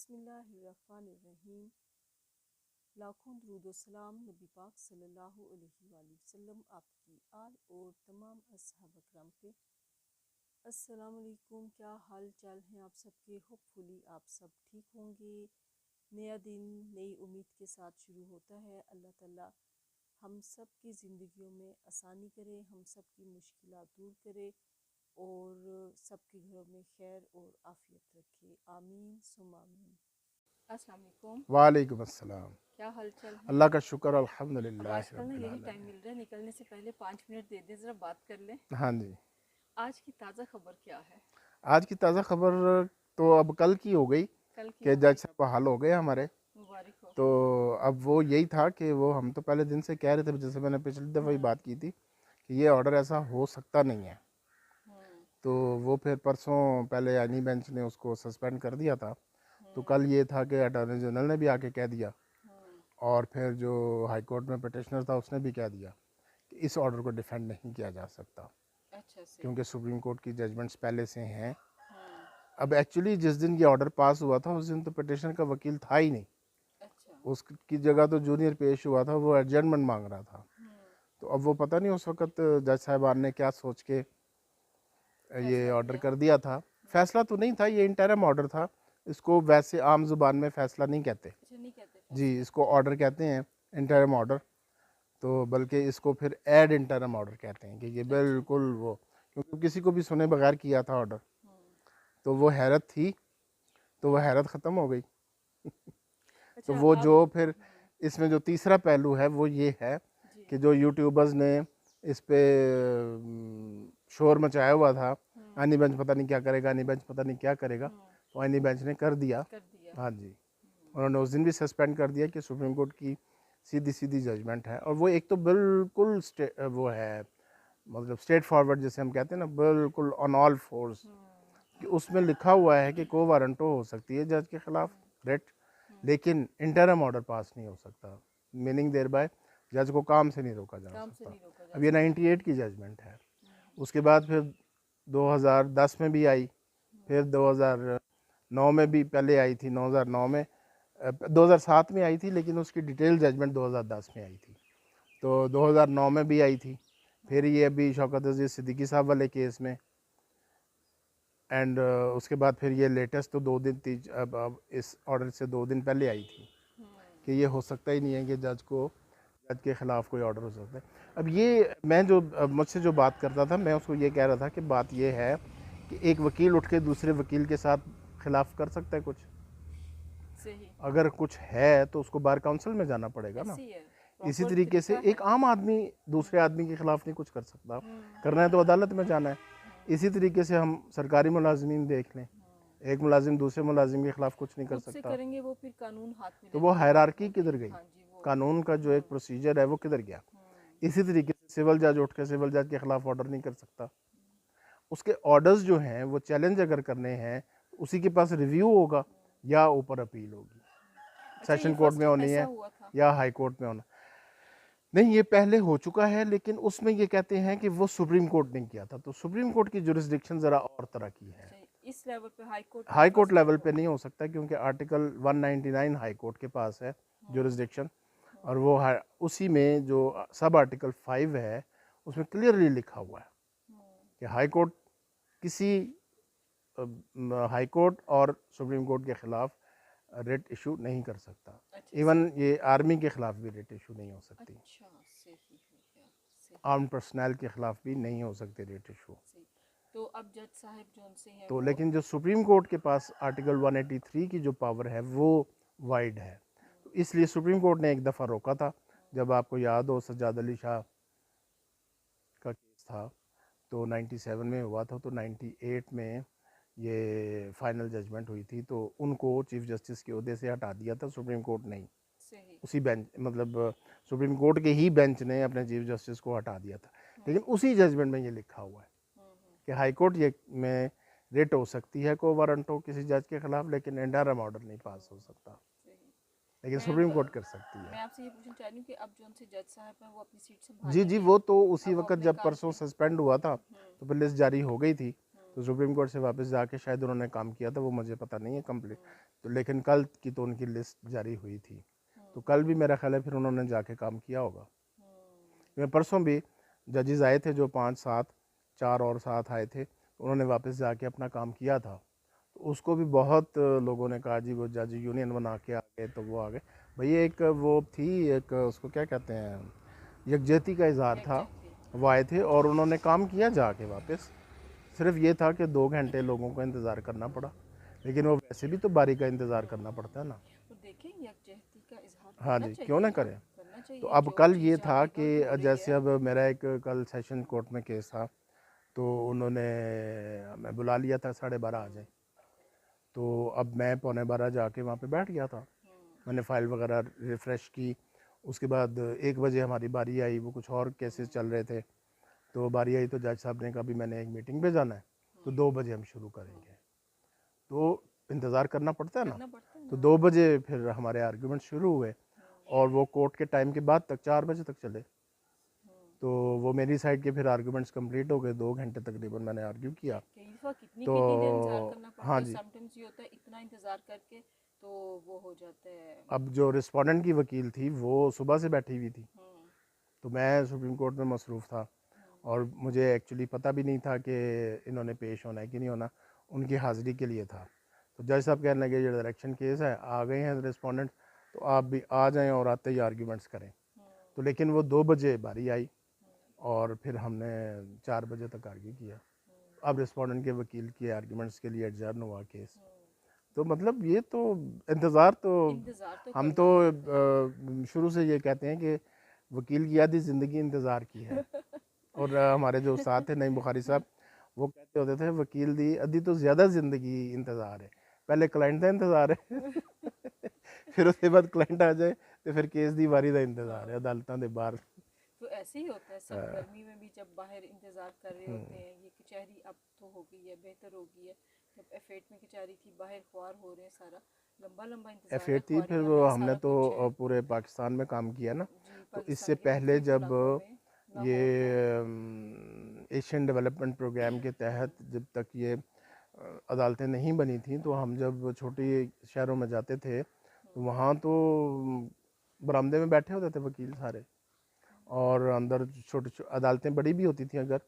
बिस्मिल्लाहिर्रहमानिर्रहीम। लाखों दुरूद व सलाम नबी पाक सल्लल्लाहु अलैहि वसल्लम आपकी आल और तमाम असहाब अकराम पे। अस्सलाम वालेकुम, क्या हाल चाल हैं आप सबके। होपफुली आप सब ठीक होंगे। नया दिन नई उम्मीद के साथ शुरू होता है। अल्लाह ताला हम सब की ज़िंदगियों में आसानी करे, हम सब की मुश्किलात दूर करे और सबके घरों में खैर और आफियत रखे। आमीन सुम्मा आमीन। अस्सलाम वालेकुम। वालेकुम अस्सलाम। क्या हाल चाल है। अल्लाह का शुक्र अब अल्हम्दुलिल्लाह आजकल ना रब्बिल यही टाइम आलमीन। मिल रहा है, निकलने से पहले 5 मिनट दे दे, ज़रा बात कर लें। हाँ जी, आज की ताज़ा खबर क्या है। आज की ताज़ा खबर तो अब कल की हो गई कल की कि ना जज साहब बहाल हो गए हमारे। मुबारक हो। तो अब वो यही था कि वो हम तो पहले दिन से कह रहे थे, जैसे मैंने पिछली दफ़ा ही बात की थी कि ये ऑर्डर ऐसा हो सकता नहीं है। तो वो फिर परसों पहले आईनी बेंच ने उसको सस्पेंड कर दिया था। तो कल ये था कि अटॉर्नी जनरल ने भी आके कह दिया और फिर जो हाई कोर्ट में पटिशनर था उसने भी कह दिया कि इस ऑर्डर को डिफेंड नहीं किया जा सकता अच्छा से। क्योंकि सुप्रीम कोर्ट की जजमेंट्स पहले से हैं। अब एक्चुअली जिस दिन ये ऑर्डर पास हुआ था उस दिन तो पटिशनर का वकील था ही नहीं, अच्छा। उसकी जगह तो जूनियर पेश हुआ था, वो एडजर्नमेंट मांग रहा था। तो अब वो पता नहीं उस वक्त जज साहिबान ने क्या सोच के ये ऑर्डर कर दिया था। फैसला तो नहीं था, ये इंटरम ऑर्डर था। इसको वैसे आम जुबान में फैसला नहीं कहते अच्छा नहीं कहते जी, फैसला। इसको ऑर्डर कहते हैं, इंटरम ऑर्डर। तो बल्कि इसको फिर एड इंटरम ऑर्डर कहते हैं कि ये बिल्कुल वो, क्योंकि किसी को भी सुने बगैर किया था ऑर्डर। तो वो हैरत थी, तो वो हैरत ख़त्म हो गई। तो अच्छा वो अब जो फिर इसमें जो तीसरा पहलू है वो ये है कि जो यूट्यूबर्स ने इस पे शोर मचाया हुआ था, आनी बेंच पता नहीं क्या करेगा, आनी बेंच पता नहीं क्या करेगा, तो आनी बेंच ने कर दिया। कर दिया। हाँ जी, उन्होंने उस दिन भी सस्पेंड कर दिया कि सुप्रीम कोर्ट की सीधी सीधी जजमेंट है। और वो एक तो बिल्कुल वो है, मतलब स्ट्रेट फॉरवर्ड जैसे हम कहते हैं ना, बिल्कुल ऑन ऑल फोर्स, कि उसमें लिखा हुआ है कि को वारंटो हो सकती है जज के खिलाफ रेट, लेकिन इंटरम ऑर्डर पास नहीं हो सकता। मीनिंग देयर बाय जज को काम से नहीं रोका जा काम से सकता। नहीं रोका जा अब ये सकता। 98 की जजमेंट है। उसके बाद फिर 2010 में भी आई, फिर 2009 में भी पहले आई थी, 2009 में 2007 में आई थी, लेकिन उसकी डिटेल जजमेंट 2010 में आई थी। तो 2009 में भी आई थी। फिर ये अभी शौकत अजीज सिद्दीकी साहब वाले केस में, एंड उसके बाद फिर ये लेटेस्ट तो 2 दिन अब इस ऑर्डर से 2 दिन पहले आई थी कि ये हो सकता ही नहीं है कि जज के ख़िलाफ़ कोई ऑर्डर हो सकता है। अब ये मैं जो मुझसे जो बात करता था, मैं उसको ये कह रहा था कि बात ये है कि एक वकील उठ के दूसरे वकील के साथ खिलाफ कर सकता है कुछ। सही। अगर कुछ है तो उसको बार काउंसिल में जाना पड़ेगा ना। ऐसी है। इसी प्रॉपर तरीके से तरीका है। एक आम आदमी दूसरे आदमी के खिलाफ नहीं कुछ कर सकता, करना है तो अदालत में जाना है। इसी तरीके से हम सरकारी मुलाजिमीन देख लें, एक मुलाजिम दूसरे मुलाजिम के खिलाफ कुछ नहीं कर खुद से सकता। करेंगे वो, फिर कानून हाथ में तो ले वो लेंगे हायरार्की हाकिमों किधर के। गई, हाँ जी वो। कानून का जो एक प्रोसीजर है वो किधर गया। इसी तरीके से सिविल जज उठ के सिविल जज के खिलाफ ऑर्डर नहीं कर सकता। उसके ऑर्डर्स जो हैं वो चैलेंज अगर करने हैं उसी के पास रिव्यू होगा या ऊपर अपील होगी, अच्छा ये सेशन कोर्ट फर्स्ट में टाइम होनी ऐसा है हुआ था। या हाई कोर्ट में होना। नहीं, ये पहले हो चुका है, लेकिन उसमें ये कहते हैं कि वो सुप्रीम कोर्ट ने किया था। तो सुप्रीम कोर्ट की जुरिस्डिक्शन ज़रा और तरह की है। अच्छा इस लेवल पे हाई कोर्ट में high court first time level हो पे गया। नहीं हो सकता क्योंकि आर्टिकल 199 हाई कोर्ट के पास है जुरिस्डिक्शन, और वो उसी में जो सब आर्टिकल 5 है उसमें क्लियरली लिखा हुआ है कि हाई कोर्ट किसी हाई कोर्ट और सुप्रीम कोर्ट के खिलाफ रेट इशू नहीं कर सकता। अच्छा इवन सही। ये आर्मी के खिलाफ भी रेट इशू नहीं हो सकती, अच्छा सही हो गया। सही। आर्म पर्सनल के खिलाफ भी नहीं हो सकते रेट इशू। सही। तो अब जज साहब जो उनसे हैं तो वो। लेकिन जो सुप्रीम कोर्ट के पास आर्टिकल 183 की जो पावर है वो वाइड है। तो इसलिए सुप्रीम कोर्ट ने एक दफ़ा रोका था, जब आपको याद हो सज्जाद अली शाह का केस था तो 97 में हुआ था, तो 98 में ये फाइनल जजमेंट हुई थी, तो उनको चीफ जस्टिस के ओहदे से हटा दिया था सुप्रीम कोर्ट नहीं, सही। उसी बेंच, मतलब सुप्रीम कोर्ट के ही बेंच ने अपने चीफ जस्टिस को हटा दिया था। लेकिन उसी जजमेंट में ये लिखा हुआ है कि हाई कोर्ट ये में रेट हो सकती है को वारंटो किसी जज के खिलाफ, लेकिन इंटरम ऑर्डर नहीं पास हो सकता, सही। लेकिन मैं सुप्रीम कोर्ट कर सकती मैं है। आपसे ये पूछना चाह रही हूँ कि अब जो उनसे जज साहब हैं वो अपनी सीट जी जी, संभालेंगे। वो तो उसी अब वो वक्त अपने जब काम परसों पे। सस्पेंड हुआ था तो फिर लिस्ट जारी हो गई थी तो सुप्रीम कोर्ट से वापस जाके शायद उन्होंने काम किया था, वो मुझे पता नहीं है कंप्लीट। तो लेकिन कल की तो उनकी लिस्ट जारी हुई थी, तो कल भी मेरा ख्याल है फिर उन्होंने जाके काम किया होगा। मैं परसों भी जजेस आए थे जो 5-7, 4 और 7 आए थे, उन्होंने वापस जाके अपना काम किया था। तो उसको भी बहुत लोगों ने कहा जी वो जज यूनियन बना के आ गए, तो वो आ गए। भैया एक वो थी, एक उसको क्या कहते हैं, यकजहती का इजहार था, वो आए थे और उन्होंने काम किया जाके वापस। सिर्फ ये था कि 2 घंटे लोगों को इंतज़ार करना पड़ा, लेकिन वो वैसे भी तो बारी का इंतज़ार करना पड़ता है ना। तो देखें यकजहती का इजहार हाँ करना जी, क्यों ना चाहिए, करें। करना तो चाहिए। अब जो कल ये चीज़ जहाँ था पे कि गलत हो रही जैसे है। अब मेरा एक कल सेशन कोर्ट में केस था, तो उन्होंने मैं बुला लिया था 12:30 आ जाए। तो अब मैं 11:15 जाके वहाँ पे बैठ गया था, मैंने फ़ाइल वगैरह रिफ़्रेश की। उसके बाद 1 बजे हमारी बारी आई, वो कुछ और केसेस चल रहे थे, तो बारी आई तो जज साहब ने कहा भी मैंने एक मीटिंग पे जाना है, तो 2 बजे हम शुरू करेंगे। तो इंतज़ार करना पड़ता है ना। करना पड़ता है तो ना। 2 बजे फिर हमारे आर्गूमेंट शुरू हुए और वो कोर्ट के टाइम के बाद तक 4 बजे तक चले। तो वो मेरी साइड के फिर आर्गूमेंट्स कंप्लीट हो गए, 2 घंटे तकरीबन मैंने आर्ग्यू किया। कई दफ़ा कितनी तो कितनी देर इंतज़ार करना हाँ पड़ता है। जी, समटाइम्स ये होता है इतना इंतज़ार करके तो वो हो जाता है। अब जो रिस्पोंडेंट की वकील थी वो सुबह से बैठी हुई थी, तो मैं सुप्रीम कोर्ट में मसरूफ़ था और मुझे एक्चुअली पता भी नहीं था कि इन्होंने पेश होना है कि नहीं होना, उनकी हाज़िरी के लिए था। तो जज साहब कहने लगे ये डायरेक्शन केस है, आ गए हैं रिस्पोंडेंट, तो आप भी आ जाएं और आते ही आर्ग्यूमेंट्स करें। तो लेकिन वो 2 बजे बारी आई और फिर हमने 4 बजे तक आर्ग्यू किया। अब रिस्पोंडेंट के वकील के आर्ग्यूमेंट्स के लिए एडजर्न हुआ केस। तो मतलब ये तो इंतज़ार तो इंतज़ार तो हम तो करना पड़ता है। शुरू से ये कहते हैं कि वकील की आधी ज़िंदगी इंतज़ार की है। और हमारे जो उस्ताद थे नईम बुखारी साहब, वो कहते होते थे वकील दी अद्धी तो ज़्यादा ज़िंदगी इंतज़ार है, पहले क्लाइंट का इंतज़ार है फिर उसके बाद क्लाइंट आ जाए तो फिर केस दी वारी का इंतज़ार है अदालतों के बाहर। तो ऐसे ही होता है सब। गर्मी में भी जब बाहर इंतज़ार कर रहे होते हैं, ये कचहरी अब तो हो गई है, बेहतर हो गई है। जब F8 में कचहरी थी, बाहर ख्वार हो रहे हैं, सारा लंबा लंबा इंतज़ार है, F8 थी, फिर ख्वारियाँ वो हैं, हमने सारा तो कुछ है। पूरे पाकिस्तान में काम किया ना। जी, तो इससे पाकिस्तान के पहले मुख्तलिफ जब इलाकों में, लाहौर में। एशियन डेवलपमेंट प्रोग्राम के तहत जब तक ये अदालतें नहीं बनी थी, तो हम जब छोटे शहरों में जाते थे तो वहाँ तो बरामदे में बैठे होते थे वकील सारे, और अंदर छोटी अदालतें बड़ी भी होती थी अगर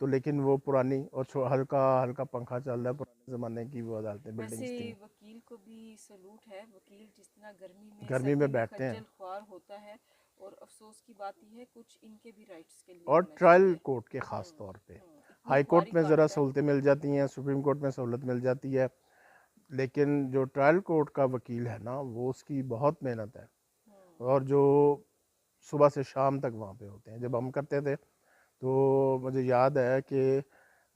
तो, लेकिन वो पुरानी और हल्का हल्का पंखा चल रहा है, पुराने ज़माने की वो अदालतें वैसे बिल्डिंग्स थी। वकील को भी सलूट है। वकील जिस तरह गर्मी में गर्मी सर्दी में में बैठते हैं। खज्जल ख्वार होता है, और अफसोस की बात यह है कुछ इनके भी राइट्स के लिए और होना ट्रायल चाहिए। कोर्ट के ख़ास तौर पे इतनी हाई कोर्ट ख्वारी में ज़रा काटता है। सहूलतें मिल जाती हैं, सुप्रीम कोर्ट में सहूलत मिल जाती है, लेकिन जो ट्रायल कोर्ट का वकील है ना, वो उसकी बहुत मेहनत है। और जो सुबह से शाम तक वहाँ पे होते हैं, जब हम करते थे तो मुझे याद है कि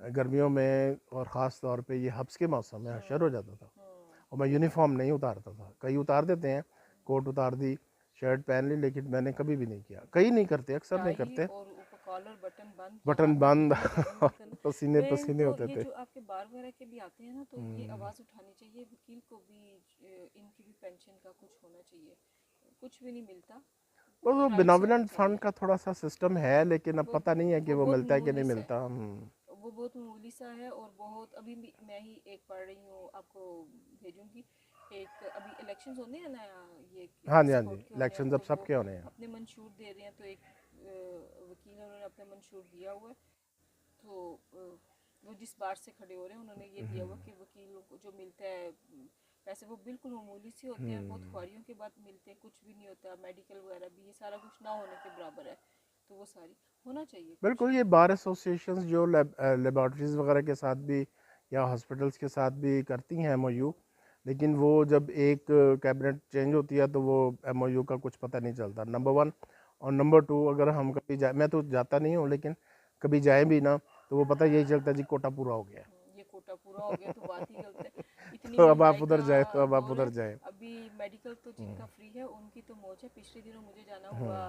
गर्मियों में और ख़ास तौर पे ये हब्स के मौसम में हशर हो जाता था और मैं यूनिफॉर्म नहीं उतारता था। कई उतार देते हैं, कोट उतार दी, शर्ट पहन ली, लेकिन मैंने कभी भी नहीं किया। कई नहीं करते, अक्सर नहीं टाई करते, और ऊपर कॉलर बटन बंद, तो बटन आपने बंद कितनी गर्मी होता है ना। पसीने मैं पसीने तो होते ये थे। जो आपके बार वगैरह के भी आते हैं ना, तो ये आवाज़ उठानी चाहिए वकील को भी। इनकी भी पेंशन का कुछ होना चाहिए। कुछ भी नहीं मिलता, और वो राइट्स होने बेनेवलेंट फंड चाहिए। का थोड़ा सा सिस्टम है, लेकिन अब वो पता नहीं है कि वो वो बहुत मिलता है कि नहीं मामूली सा है। मिलता। वो बहुत मामूली सा है, और बहुत अभी भी मैं ही एक पढ़ रही हूँ, आपको भेजूंगी। एक अभी इलेक्शंस होने हैं ना, ये हाँ जी, किसी हाँ जी, कोर्ट के होने हैं, इलेक्शन अब तो वो सबके होने हैं। अपने मंशूर दे रहे हैं। तो एक वकील है, उन्होंने अपना मंशूर दिया हुआ है। तो वो जिस बार से खड़े हो रहे हैं, उन्होंने ये दिया हुआ कि वकीलों को जो मिलता है पैसे, वो बिल्कुल मामूली से होते हैं, बहुत ख्वारियों के बाद मिलते हैं, कुछ भी नहीं होता। मेडिकल वगैरह भी ये सारा कुछ ना होने के बराबर है। तो वो सारी होना चाहिए कुछ। बिल्कुल, ये बार एसोसिएशंस जो लेबॉर्ट्रीज़ वगैरह के साथ भी या हॉस्पिटल्स के साथ भी करती हैं एमओयू, लेकिन वो जब एक कैबिनेट चेंज होती है तो वो एमओयू का कुछ पता नहीं चलता, नंबर वन। और नंबर टू, अगर हम कभी जाए, मैं तो जाता नहीं हूँ, लेकिन कभी जाए भी ना तो वो पता यही चलता है जी कोटा पूरा हो गया है ये कोटा पूरा हो गया तो बात ही गलत है। इतनी तो अब आप महंगाई उधर का जाए, तो अब आप दौर उधर है। जाए। अभी मेडिकल तो जिनका फ्री है उनकी तो मौज है। पिछले दिनों मुझे जाना हुआ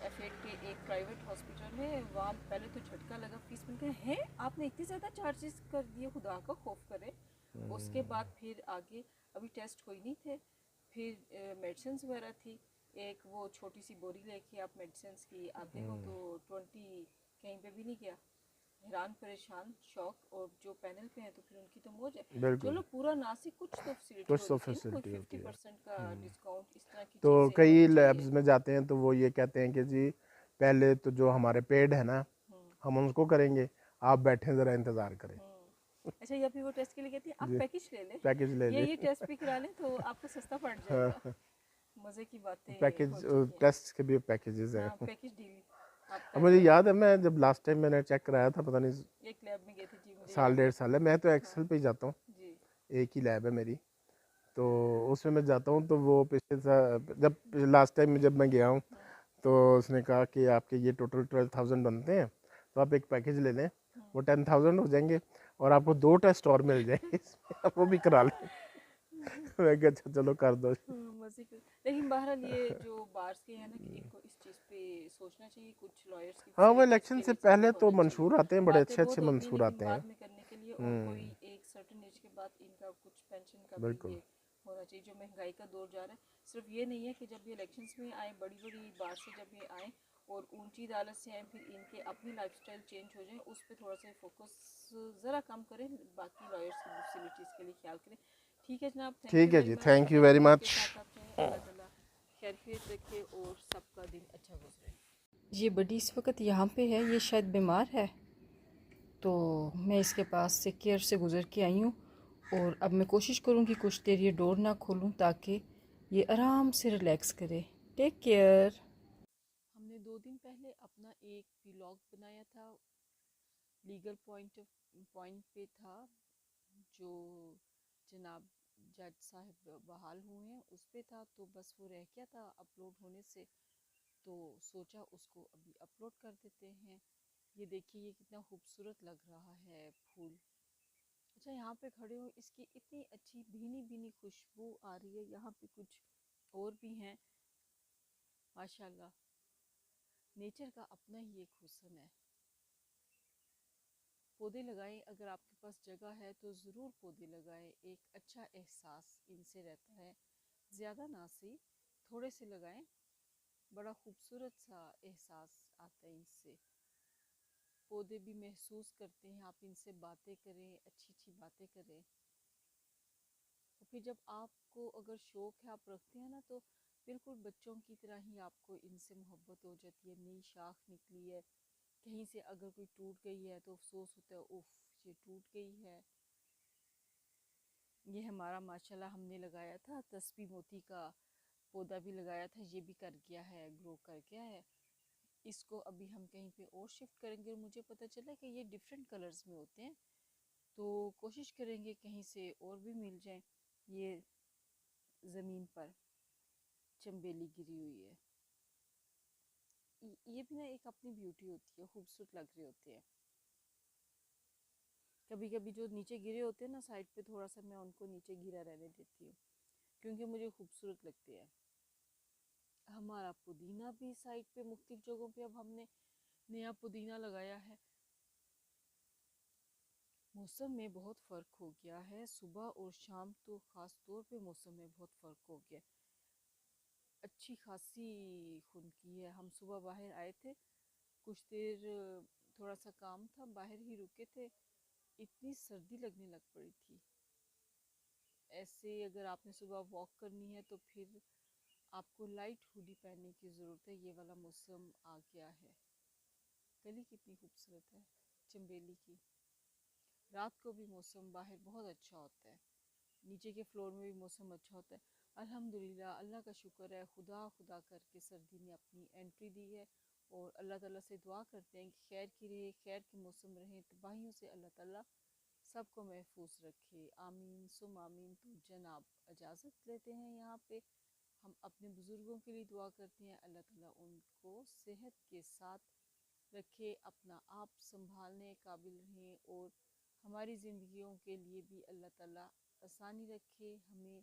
F8 के एक प्राइवेट हॉस्पिटल में। वहाँ पहले तो झटका लगा, फीस मिलते हैं, आपने इतने ज़्यादा चार्जेस कर दिए, खुदा का खौफ करे। उसके बाद फिर आगे अभी टेस्ट कोई नहीं थे, फिर मेडिसिन वगैरह थी। एक वो छोटी सी बोरी लेके आप मेडिसिन की आते हो तो 20 कहीं पे भी नहीं गया। हैरान परेशान शौक, और जो पैनल पे हैं तो फिर उनकी तो मौज है। बिल्कुल, चलो पूरा ना से कुछ तो फैसिलिटी कुछ तो होनी चाहिए ना, कोई फैसिलिटी होती है। 50% का डिस्काउंट, इस तरह की तो चीज़ें कई होनी लैब्स चाहिए। में जाते हैं तो वो ये कहते हैं कि जी पहले तो जो हमारे पेड है ना हम्म हम उनको करेंगे, आप बैठे ज़रा इंतज़ार करें। अच्छा, या फिर वो टेस्ट के लिए कहती है आप जी, पैकेज ले लें, पैकेज ले ये लें। टेस्ट भी करा लें तो आपको सस्ता पड़ जाएगा। मज़े की बातें हो पैकेज, चुकी हैं। टेस्ट के भी पैकेजेस हाँ, हैं। पैकेज डील आप अब कर मुझे रहे हैं। याद है मैं जब लास्ट टाइम मैंने चेक कराया था, पता नहीं एक लैब में गए थे जी, मुझे साल याद है। डेढ़ साल है, मैं तो हाँ एक्सेल पे ही जाता हूँ, जी। एक ही लैब है मेरी। तो उसमें मैं जाता हूँ तो वो पिछले साल जब लास्ट टाइम जब मैं गया हूँ हम्म तो उसने कहा कि आपके ये टोटल 12,000 बनते हैं, तो आप एक पैकेज ले लें, वो 10,000 हो जाएंगे और आपको 2 टेस्ट और मिल जाएंगे इसमें, आप वो भी करा लें। मैं कहा अच्छा चलो कर दो। मजे के। लेकिन बहरहाल ये जो बार्स के हैं ना, कि इनको इस चीज़ पे सोचना चाहिए, कुछ लॉयर्स की हाँ वो फैसिलिटीज़ इलेक्शन के से लिए ज़रूर पहले तो होना चाहिए। मंशूर आते हैं, बड़े बातें अच्छे अच्छे बहुत होती हैं मंशूर लेकिन आते हैं। बाद में करने के लिए, और कोई एक सर्टन एज के बाद इनका कुछ पेंशन का भी बिल्कुल। ये होना चाहिए। जो महंगाई का दौर जा रहा है, सिर्फ ये नहीं है कि जब ये इलेक्शंस में आए, बड़ी बड़ी बार से जब ये आए और ऊंची अदालत से आए, फिर इनके अपनी लाइफस्टाइल चेंज हो जाए, उस पर थोड़ा सा फोकस ज़रा कम करें, बाकी लॉयर्स की फैसिलिटीज़ के लिए ख्याल करें। ठीक है जनाब, थैंक यू ठीक है वेरी जी, much. Thank you next very time के मच। साथ आप चाहें, अल्लाह ताला खैरियत रखे और सबका दिन अच्छा गुजरे। ये बड़ी इस वक्त यहाँ पे है, ये शायद बीमार है, तो मैं इसके पास से केयर से गुज़र के आई हूँ। और अब मैं कोशिश करूँगी कुछ देर ये डोर ना खोलूँ ताकि ये आराम से रिलैक्स करे। Take care. हमने 2 दिन पहले अपना एक व्लॉग बनाया था, लीगल पॉइंट पे था, जो जनाब जज साहब बहाल हुए हैं उस पे था, तो बस वो रह गया था अपलोड होने से, तो सोचा उसको अभी अपलोड कर देते हैं। ये देखिए ये कितना खूबसूरत लग रहा है फूल। अच्छा, यहाँ पे खड़े हो, इसकी इतनी अच्छी भीनी भीनी खुशबू आ रही है। यहाँ पे कुछ और भी हैं, माशाल्लाह। नेचर का अपना ही एक हुस्न है। पौधे लगाएं, अगर आपके पास जगह है तो ज़रूर पौधे लगाएं। एक अच्छा एहसास इनसे रहता है, ज़्यादा ना सही, थोड़े से लगाएं, बड़ा खूबसूरत सा एहसास आता है इनसे। पौधे भी महसूस करते हैं, आप इनसे बातें करें, अच्छी अच्छी बातें करें। और फिर जब आपको अगर शौक़ है, आप रखते हैं ना, तो बिल्कुल बच्चों की तरह ही आपको इनसे मोहब्बत हो जाती है। नई शाख निकली है, कहीं से अगर कोई टूट गई है तो अफसोस होता है, उफ ये टूट गई है। ये हमारा माशाल्लाह हमने लगाया था तस्बी मोती का पौधा भी लगाया था, ये भी कर गया है, ग्रो कर गया है। इसको अभी हम कहीं पे और शिफ्ट करेंगे, और मुझे पता चला कि ये डिफरेंट कलर्स में होते हैं, तो कोशिश करेंगे कहीं से और भी मिल जाए। ये ज़मीन पर चंबेली गिरी हुई है, ये भी ना एक अपनी ब्यूटी होती है, खूबसूरत लग रहे होते हैं। कभी कभी जो नीचे गिरे होते हैं ना साइड पे, थोड़ा सा मैं उनको नीचे गिरा रहने देती हूँ, क्योंकि मुझे खूबसूरत लगते हैं। हमारा पुदीना भी साइड पे मुख्तलिफ जगहों पे अब हमने नया पुदीना लगाया है। मौसम में बहुत फ़र्क हो गया है, सुबह और शाम तो ख़ास तौर पे मौसम में बहुत फ़र्क हो गया। अच्छी खासी खुनकी है। हम सुबह बाहर आए थे, कुछ देर थोड़ा सा काम था, बाहर ही रुके थे, इतनी सर्दी लगने लग पड़ी थी। ऐसे अगर आपने सुबह वॉक करनी है तो फिर आपको लाइट हुडी पहनने की ज़रूरत है। ये वाला मौसम आ गया है। कली कितनी खूबसूरत है चंबेली की। रात को भी मौसम बाहर बहुत अच्छा होता है, नीचे के फ्लोर में भी मौसम अच्छा होता है। अल्हम्दुलिल्लाह, अल्लाह का शुक्र है, खुदा खुदा करके सर्दी ने अपनी एंट्री दी है। और अल्लाह ताला से दुआ करते हैं कि खैर की रहे, खैर के मौसम रहे, तबाहियों से अल्लाह ताला सबको महफूज रखे, आमीन सुम आमीन। तो जनाब इजाज़त लेते हैं यहाँ पे। हम अपने बुज़ुर्गों के लिए दुआ करते हैं, अल्लाह ताला उनको सेहत के साथ रखे, अपना आप संभालने काबिल रहें, और हमारी ज़िंदगियों के लिए भी अल्लाह ताला आसानी रखे, हमें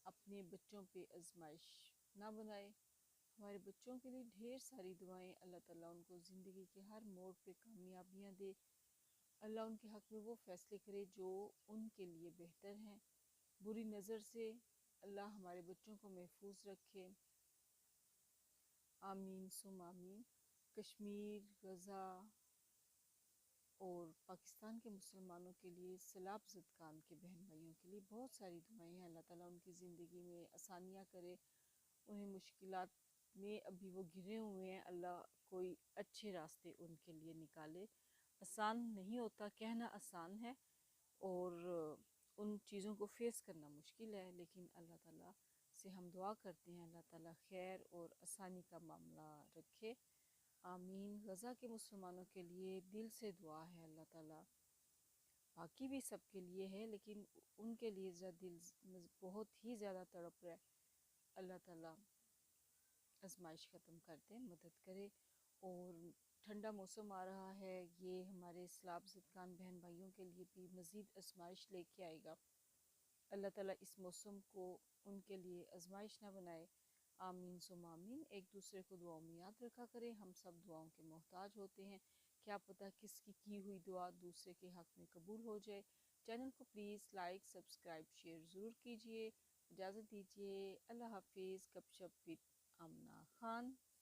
अपने बच्चों पे आजमाइश ना बनाए। हमारे बच्चों के लिए ढेर सारी दुआएं, अल्लाह ताला उनको ज़िंदगी के हर मोड़ पे कामयाबियाँ दे। अल्लाह उनके हक़ में वो फ़ैसले करे जो उनके लिए बेहतर हैं। बुरी नज़र से अल्लाह हमारे बच्चों को महफूज रखे, आमीन सुम आमीन। कश्मीर, गज़ा, और पाकिस्तान के मुसलमानों के लिए, सैलाब ज़दगान के बहन भाइयों के लिए बहुत सारी दुआएं हैं। अल्लाह ताला उनकी ज़िंदगी में आसानियाँ करे, उन्हें मुश्किलात में अभी वो घिरे हुए हैं, अल्लाह कोई अच्छे रास्ते उनके लिए निकाले। आसान नहीं होता, कहना आसान है और उन चीज़ों को फेस करना मुश्किल है, लेकिन अल्लाह ताला से हम दुआ करते हैं अल्लाह ताला खैर और आसानी का मामला रखे, आमीन। गज़ा के मुसलमानों के लिए दिल से दुआ है, अल्लाह ताला बाकी भी सब के लिए है, लेकिन उनके लिए दिल बहुत ही ज़्यादा तड़प रहा है। अल्लाह ताला आजमाइश ख़त्म कर दे, मदद करे। और ठंडा मौसम आ रहा है, ये हमारे सैलाब ज़दगान बहन भाइयों के लिए भी मज़ीद आजमाइश लेके आएगा। अल्लाह ताला इस मौसम को उनके लिए आजमाइश ना बनाए, आमीन सुम आमीन। एक दूसरे को दुआओं में याद रखा करें, हम सब दुआओं के मोहताज होते हैं, क्या पता किसकी की हुई दुआ दूसरे के हक़ में कबूल हो जाए। चैनल को प्लीज़ लाइक, सब्सक्राइब, शेयर ज़रूर कीजिए। इजाज़त दीजिए, अल्लाह हाफिज़। गपशप विद आमना खान।